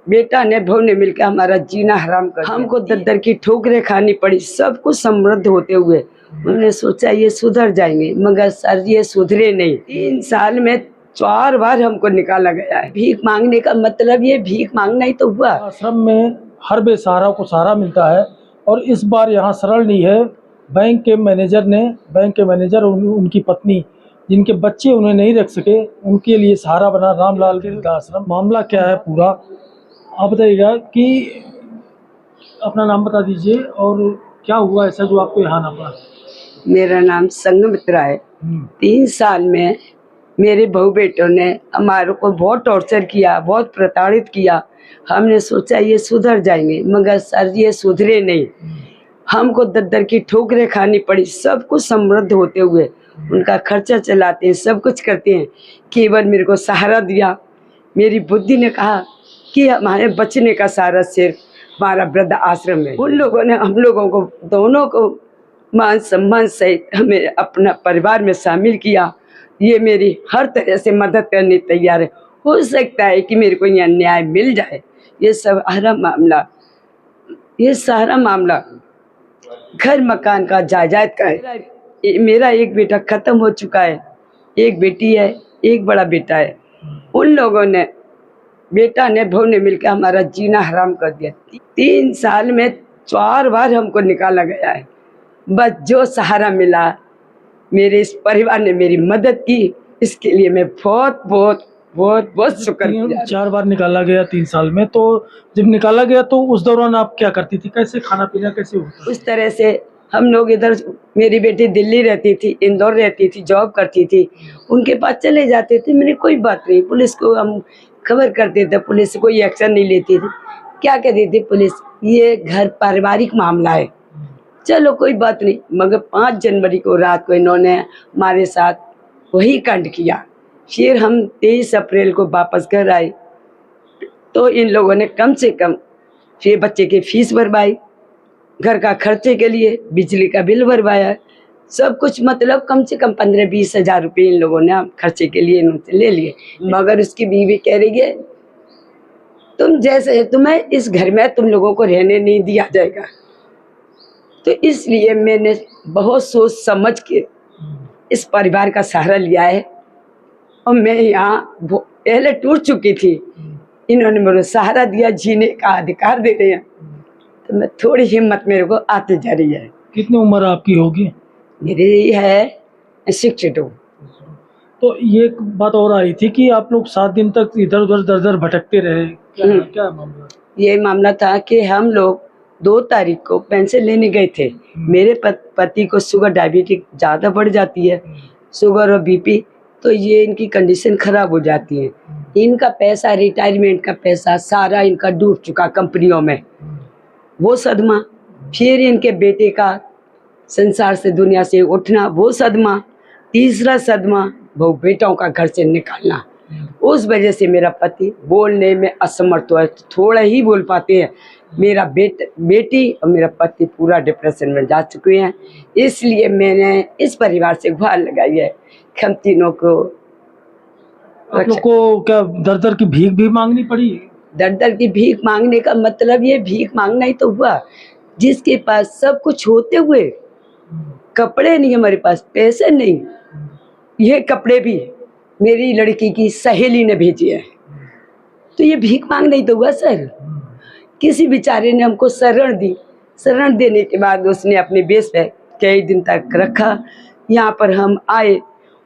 बेटा ने बहू ने मिलकर हमारा जीना हराम कर दिया। हमको दर की ठोकरें खानी पड़ी, सब कुछ समृद्ध होते हुए। उन्होंने सोचा ये सुधर जाएंगे, मगर सर ये सुधरे नहीं। 3 साल में 4 बार हमको निकाला गया है। भीख मांगने का मतलब ये भीख मांगना ही तो हुआ। आश्रम में हर बेसहारा को सहारा मिलता है और इस बार यहाँ सरल नहीं है। बैंक के मैनेजर उनकी पत्नी, जिनके बच्चे उन्हें नहीं रख सके, उनके लिए सहारा बना रामलाल वृद्धाश्रम। मामला क्या है पूरा आप बताइएगा कि अपना नाम बता दीजिए और क्या हुआ ऐसा जो आपको यहाँ आना पड़ा। मेरा नाम संघमित्रा है। 3 साल में मेरे बहू बेटों ने हमारे को बहुत टॉर्चर किया, बहुत प्रताड़ित किया। हमने सोचा ये सुधर जाएंगे, मगर सर ये सुधरे नहीं। हमको दर की ठोकरें खानी पड़ी, सब कुछ समृद्ध होते हुए। उनका खर्चा चलाते हैं, सब कुछ करते हैं। केवल मेरे को सहारा दिया। मेरी बुद्धि ने कहा कि हमारे बचने का सारा सिर्फ हमारा वृद्ध आश्रम है। उन लोगों ने हम लोगों को दोनों को मान सम्मान सहित हमें अपना परिवार में शामिल किया। ये मेरी हर तरह से मदद करने तैयार है। हो सकता है कि मेरे को यहाँ न्याय मिल जाए। ये सारा मामला घर मकान का जायदाद का है। मेरा एक बेटा खत्म हो चुका है, एक बेटी है, एक बड़ा बेटा है। उन लोगों ने बेटा ने बहू ने मिलकर हमारा जीना हराम कर दिया। 3 साल में 4 बार हमको निकाला गया है। बस जो सहारा मिला, मेरे इस परिवार ने मेरी मदद की, इसके लिए मैं बहुत बहुत बहुत बहुत शुक्रिया। 4 बार निकाला गया 3 साल में। तो जब निकाला गया तो उस दौरान आप क्या करती थी, कैसे खाना पीना कैसे होता? उस तरह से हम लोग इधर, मेरी बेटी दिल्ली रहती थी, इंदौर रहती थी, जॉब करती थी, उनके पास चले जाते थे। मैंने कोई बात नहीं, पुलिस को हम खबर करते थे, पुलिस कोई एक्शन नहीं लेती थी। क्या कहती थी पुलिस, ये घर पारिवारिक मामला है, चलो कोई बात नहीं। मगर 5 जनवरी को रात को इन्होंने हमारे साथ वही कांड किया। फिर हम 23 अप्रैल को वापस घर आए तो इन लोगों ने कम से कम फिर बच्चे की फीस भरवाई, घर का खर्चे के लिए बिजली का बिल भरवाया, सब कुछ। मतलब कम से कम 15-20 हज़ार रुपये इन लोगों ने खर्चे के लिए इन्होंने ले लिए। मगर उसकी बीवी कह रही है तुम जैसे, तुम्हें इस घर में तुम लोगों को रहने नहीं दिया जाएगा। तो इसलिए मैंने बहुत सोच समझ के इस परिवार का सहारा लिया है। और मैं यहाँ पहले टूट चुकी थी, इन्होंने मेरे सहारा दिया, जीने का अधिकार दे रहे हैं। तो मैं थोड़ी हिम्मत मेरे को आती जा रही है। कितनी उम्र आपकी होगी? मेरी है 62। तो ये एक बात और आई थी कि आप लोग 7 दिन तक इधर उधर दर दर भटकते रहे, क्या मामला? ये मामला था कि हम लोग 2 तारीख को पेंशन लेने गए थे। मेरे पति को शुगर डायबिटीज ज़्यादा बढ़ जाती है, शुगर और बीपी, तो ये इनकी कंडीशन खराब हो जाती है। इनका पैसा, रिटायरमेंट का पैसा सारा इनका डूब चुका कंपनियों में, वो सदमा। फिर इनके बेटे का संसार से, दुनिया से उठना, वो सदमा। तीसरा सदमा बहु बेटों का घर से निकालना। उस वजह से मेरा पति बोलने में असमर्थ हुआ, थोड़ा ही बोल पाते हैं। मेरा बेटी और मेरा पति पूरा डिप्रेशन में जा चुके हैं। इसलिए मैंने इस परिवार से गुहार लगाई है कि हम तीनों को। आप लोग को क्या दर दर की भीख भी मांगनी पड़ी? दर की भीख मांगने का मतलब ये भीख मांगना ही तो हुआ। जिसके पास सब कुछ होते हुए कपड़े नहीं, हमारे पास पैसे नहीं, ये कपड़े भी मेरी लड़की की सहेली ने भेजी है, तो ये भीख मांगना ही तो हुआ सर। किसी बेचारे ने हमको शरण दी। शरण देने के बाद उसने अपने बेस पे कई दिन तक रखा। यहाँ पर हम आए,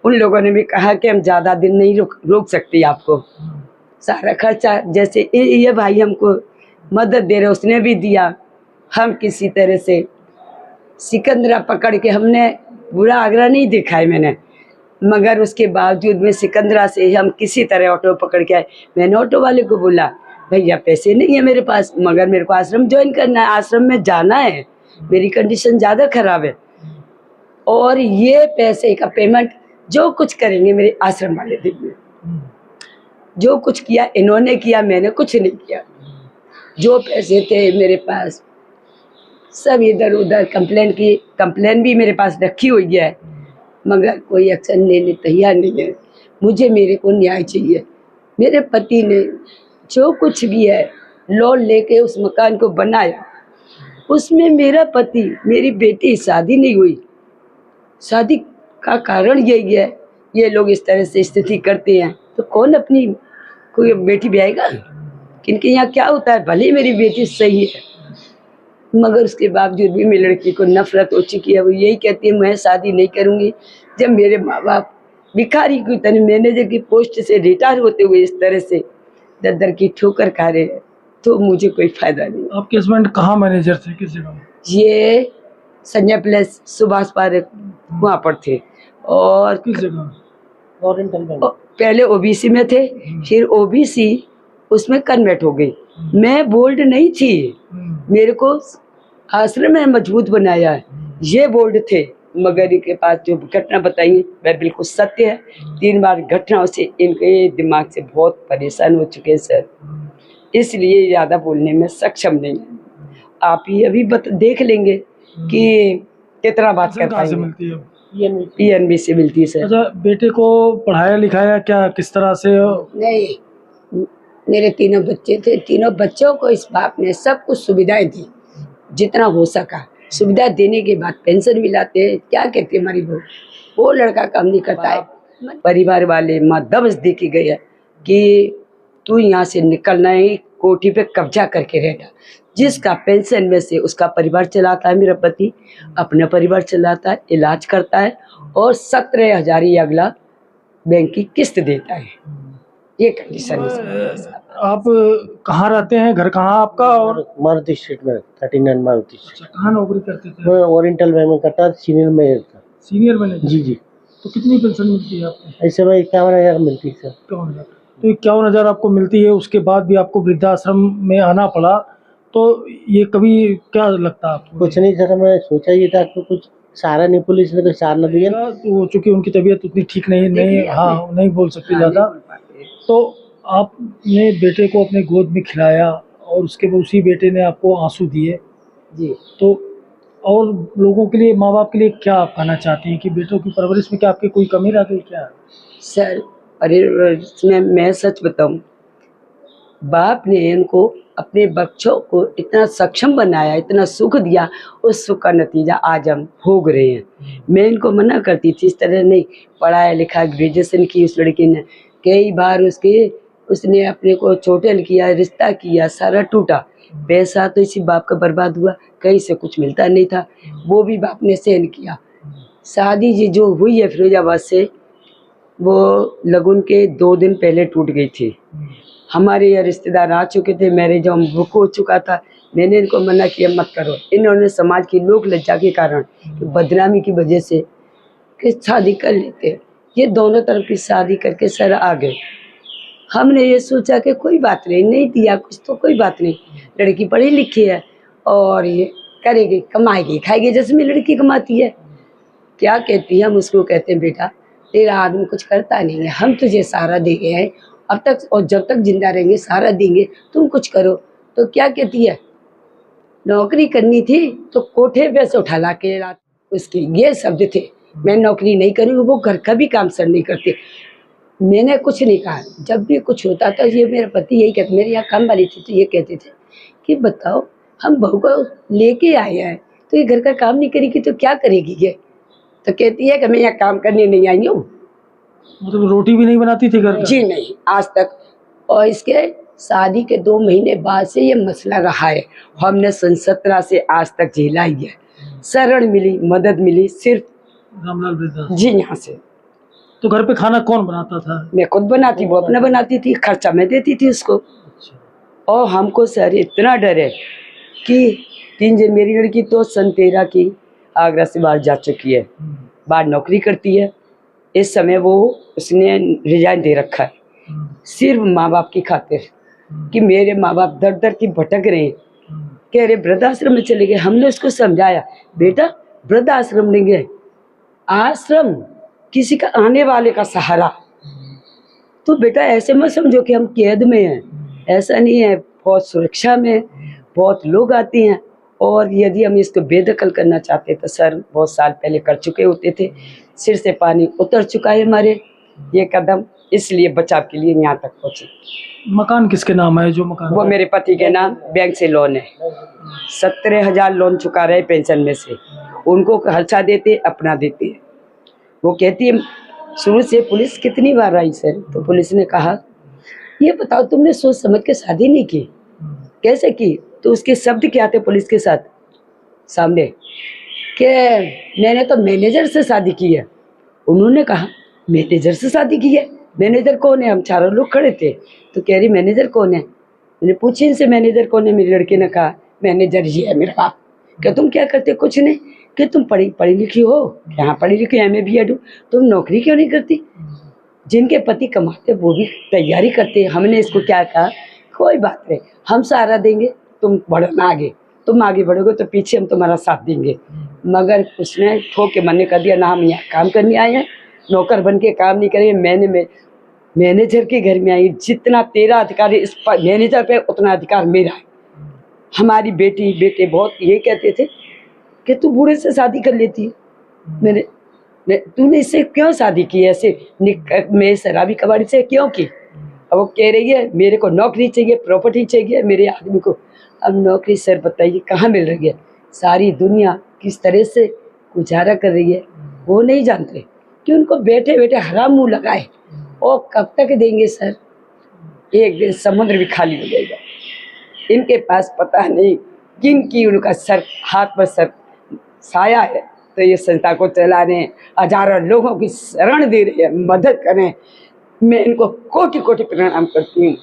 उन लोगों ने भी कहा कि हम ज़्यादा दिन नहीं रोक सकते आपको, सारा खर्चा जैसे ये भाई हमको मदद दे रहे, उसने भी दिया। हम किसी तरह से सिकंदरा पकड़ के, हमने बुरा आगरा नहीं देखा है मैंने, मगर उसके बावजूद में सिकंदरा से हम किसी तरह ऑटो पकड़ के आए। मैंने ऑटो वाले को बोला भैया पैसे नहीं है मेरे पास, मगर मेरे को आश्रम ज्वाइन करना है, आश्रम में जाना है, मेरी कंडीशन ज़्यादा ख़राब है, और ये पैसे का पेमेंट जो कुछ करेंगे मेरे आश्रम वाले देंगे। जो कुछ किया इन्होंने किया, मैंने कुछ नहीं किया। जो पैसे थे मेरे पास सब इधर उधर कंप्लेन भी मेरे पास रखी हुई है, मगर कोई एक्शन लेने तैयार नहीं है। मुझे मेरे को न्याय चाहिए। मेरे पति ने जो कुछ भी है लोन लेके उस मकान को बनाया। उसमें मेरा पति, मेरी बेटी शादी नहीं हुई। शादी का कारण यही है, ये लोग इस तरह से स्थिति करते हैं तो कौन अपनी कोई बेटी ब्याएगा। किनके यहाँ क्या होता है, भले मेरी बेटी सही है मगर उसके बावजूद भी मेरी लड़की को नफरत हो चुकी है। वो यही कहती है मैं शादी नहीं करूँगी। जब मेरे माँ बाप भिखारी की तरह मैनेजर की पोस्ट से रिटायर होते हुए इस तरह से दर की ठोकर खा रहे हैं तो मुझे कोई फायदा नहीं। आपके हस्बैंड कहाँ मैनेजर थे, किस जगह? ये संजय प्लेस सुभाष पार्क वहाँ पर थे और किस जगह? पहले ओबीसी में थे, फिर ओबीसी उसमें कन्वर्ट हो गई। मैं बोल्ड नहीं थी, मेरे को आश्रम में मजबूत बनाया है, ये बोल्ड थे। मगर इनके पास जो घटना बताई वह बिल्कुल सत्य है। 3 बार घटनाओं से इनके दिमाग से बहुत परेशान हो चुके हैं सर, इसलिए ज़्यादा बोलने में सक्षम नहीं है। आप ही अभी देख लेंगे कि कितना बात कर कहाँ से पाएंगे। मिलती है? पीएनबी से मिलती है सर। अच्छा, बेटे को पढ़ाया लिखाया क्या, किस तरह से? नहीं, मेरे 3 बच्चे थे, 3 बच्चों को इस बाप ने सब कुछ सुविधाएं दी जितना हो सका। सुविधा देने के बाद पेंशन मिलाते हैं, क्या कहते हैं हमारी वो लड़का काम नहीं करता है। परिवार वाले माँ दबस दे के गए हैं कि तू यहाँ से निकलना है, कोठी पे कब्जा करके रहना। जिसका पेंशन में से उसका परिवार चलाता है, मेरा पति अपना परिवार चलाता है, इलाज करता है और 17,000 ही अगला बैंक की किस्त देता है। ये कंडीशन है। आप कहाँ रहते हैं, घर कहाँ आपका? और मारुति स्ट्रीट में 39 मारुति स्ट्रीट। अच्छा, कहाँ नौकरी करते थे? मैं ओरिएंटल बैंक में करता, सीनियर मैनेजर था। Senior manager? जी जी। तो कितनी पेंशन मिलती है आपको? ऐसे भाई 51,000 मिलती है सर। 51,000। तो 51,000 आपको मिलती है, उसके बाद भी आपको वृद्धाश्रम में आना पड़ा, तो ये कभी क्या लगता है आपको? कुछ नहीं सर, मैं सोचा ये था कि कुछ सहारा नहीं, पुलिस ने कोई सहारा नहीं दिया। तो चूंकि उनकी तबीयत उतनी ठीक नहीं हाँ नहीं बोल सकती ज़्यादा, तो आपने बेटे को अपने गोद में खिलाया और उसके बाद उसी बेटे ने आपको आंसू दिए जी। तो और लोगों के लिए, माँ बाप के लिए क्या आप कहना चाहती हैं कि बेटों की परवरिश में क्या आपकी कोई कमी रह गई क्या? सर अरे इसमें मैं सच बताऊं, बाप ने इनको अपने बच्चों को इतना सक्षम बनाया, इतना सुख दिया, उस सुख का नतीजा आज हम भोग रहे हैं। मैं इनको मना करती थी इस तरह नहीं, पढ़ाया लिखा, ग्रेजुएशन की उस लड़की ने, कई बार उसने अपने को चोटल किया, रिश्ता किया, सारा टूटा। पैसा तो इसी बाप का बर्बाद हुआ, कहीं से कुछ मिलता नहीं था, वो भी बाप ने सहन किया। शादी जी जो हुई है फिरोजाबाद से, वो लगन के 2 दिन पहले टूट गई थी। हमारे यहाँ रिश्तेदार आ चुके थे, मैरिज हम बुक हो चुका था। मैंने इनको मना किया मत करो। इन्होंने समाज की लोक लज्जा के कारण, बदनामी की वजह से कि शादी कर लेते हैं, ये दोनों तरफ की शादी करके सर आ गए। हमने ये सोचा कि कोई बात नहीं दिया कुछ तो कोई बात नहीं, लड़की पढ़ी लिखी है और ये करेगी, कमाएगी, खाएगी जैसे मेरी लड़की कमाती है। क्या कहती है, हम उसको कहते हैं बेटा तेरा आदमी कुछ करता नहीं है, हम तुझे सहारा दे गए हैं अब तक और जब तक जिंदा रहेंगे सहारा देंगे, तुम कुछ करो। तो क्या कहती है, नौकरी करनी थी तो कोठे पे से उठा ला के रात उसके ये शब्द थे, मैं नौकरी नहीं करूँगी। वो घर का भी काम सर नहीं करते। मैंने कुछ नहीं कहा, जब भी कुछ होता था ये मेरा पति यही कहते, मेरे यहाँ काम वाली थी तो ये कहते थे कि बताओ हम बहू को लेके आए हैं तो ये घर का काम नहीं करेगी तो क्या करेगी ये। तो कहती है कि मैं यहाँ काम करने नहीं आई हूँ। मतलब रोटी भी नहीं बनाती थी घर का? जी नहीं, आज तक। और इसके शादी के 2 महीने बाद से ये मसला रहा है। हमने सन 17 से आज तक झेला ही है। शरण मिली, मदद मिली सिर्फ रामलाल वृद्धाश्रम जी यहाँ से। तो घर पे खाना कौन बनाता था? मैं खुद बनाती, वो अपना बनाती थी, खर्चा मैं देती थी उसको। अच्छा। और हमको सर इतना डर है कि 3 दिन, मेरी लड़की तो सन 13 की आगरा से बाहर जा चुकी है, बाहर नौकरी करती है। इस समय वो उसने रिजाइन दे रखा है सिर्फ माँ बाप की खातिर कि मेरे माँ बाप दर दर की भटक रहे हैं, कह रहे वृद्धाश्रम में चले गए। हमने उसको समझाया बेटा वृद्धाश्रम नहीं गए, आश्रम किसी का आने वाले का सहारा। तो बेटा ऐसे मत समझो कि हम कैद में हैं, ऐसा नहीं है, बहुत सुरक्षा में, बहुत लोग आते हैं। और यदि हम इसको बेदखल करना चाहते तो सर बहुत साल पहले कर चुके होते थे। सिर से पानी उतर चुका है हमारे, ये कदम इसलिए बचाव के लिए यहाँ तक पहुँचे। मकान किसके नाम है? जो मकान वो मेरे पति के नाम बैंक से लोन है, 17,000 लोन चुका रहे पेंशन में से, उनको खर्चा देते अपना देते। वो कहती है शुरू से पुलिस कितनी बार आई सर, तो पुलिस ने कहा ये बताओ तुमने सोच समझ के शादी नहीं की, कैसे की? तो उसके शब्द क्या थे पुलिस के साथ सामने कि मैंने तो मैनेजर से शादी की है। उन्होंने कहा मैनेजर से शादी की है? मैनेजर कौन है? हम चारों लोग खड़े थे, तो कह रही मैनेजर कौन है? मैंने पूछी इनसे मैनेजर कौन है? मेरी लड़की ने कहा मैनेजर ये है मेरा बाप। क्या तुम क्या करते? कुछ नहीं। कि तुम पढ़ी लिखी हो? यहाँ पढ़ी लिखी MA BEd हो, तुम नौकरी क्यों नहीं करती? जिनके पति कमाते वो भी तैयारी करते। हमने इसको क्या कहा, कोई बात नहीं, हम सहारा देंगे, तुम बढ़ना आगे, तुम आगे बढ़ोगे तो पीछे हम तुम्हारा साथ देंगे। मगर उसने ठोक के मना कर दिया, ना हम यहाँ काम करने आए हैं, नौकर बन के काम नहीं करेंगे। मैंने मैनेजर के घर में आई, जितना तेरा अधिकार है इस पर मैनेजर पे उतना अधिकार मेरा है। हमारी बेटी बेटे बहुत ये कहते थे कि तू बूढ़े से शादी कर लेती है, तूने इससे क्यों शादी की ऐसे मैं शराबी कबाड़ी से क्यों की? अब वो कह रही है मेरे को नौकरी चाहिए, प्रॉपर्टी चाहिए मेरे आदमी को। अब नौकरी सर बताइए कहाँ मिल रही है? सारी दुनिया किस तरह से गुजारा कर रही है वो नहीं जानते कि उनको बैठे बैठे हराम मुँह लगाए और कब तक देंगे सर? एक दिन समुद्र भी खाली हो जाएगा। इनके पास पता नहीं किन की उनका सर हाथ पर सर साया है, तो ये संस्था को चला रहे हैं, हजारों लोगों की शरण दे रहे हैं, मदद करें। मैं इनको कोटि कोटि प्रणाम करती हूँ।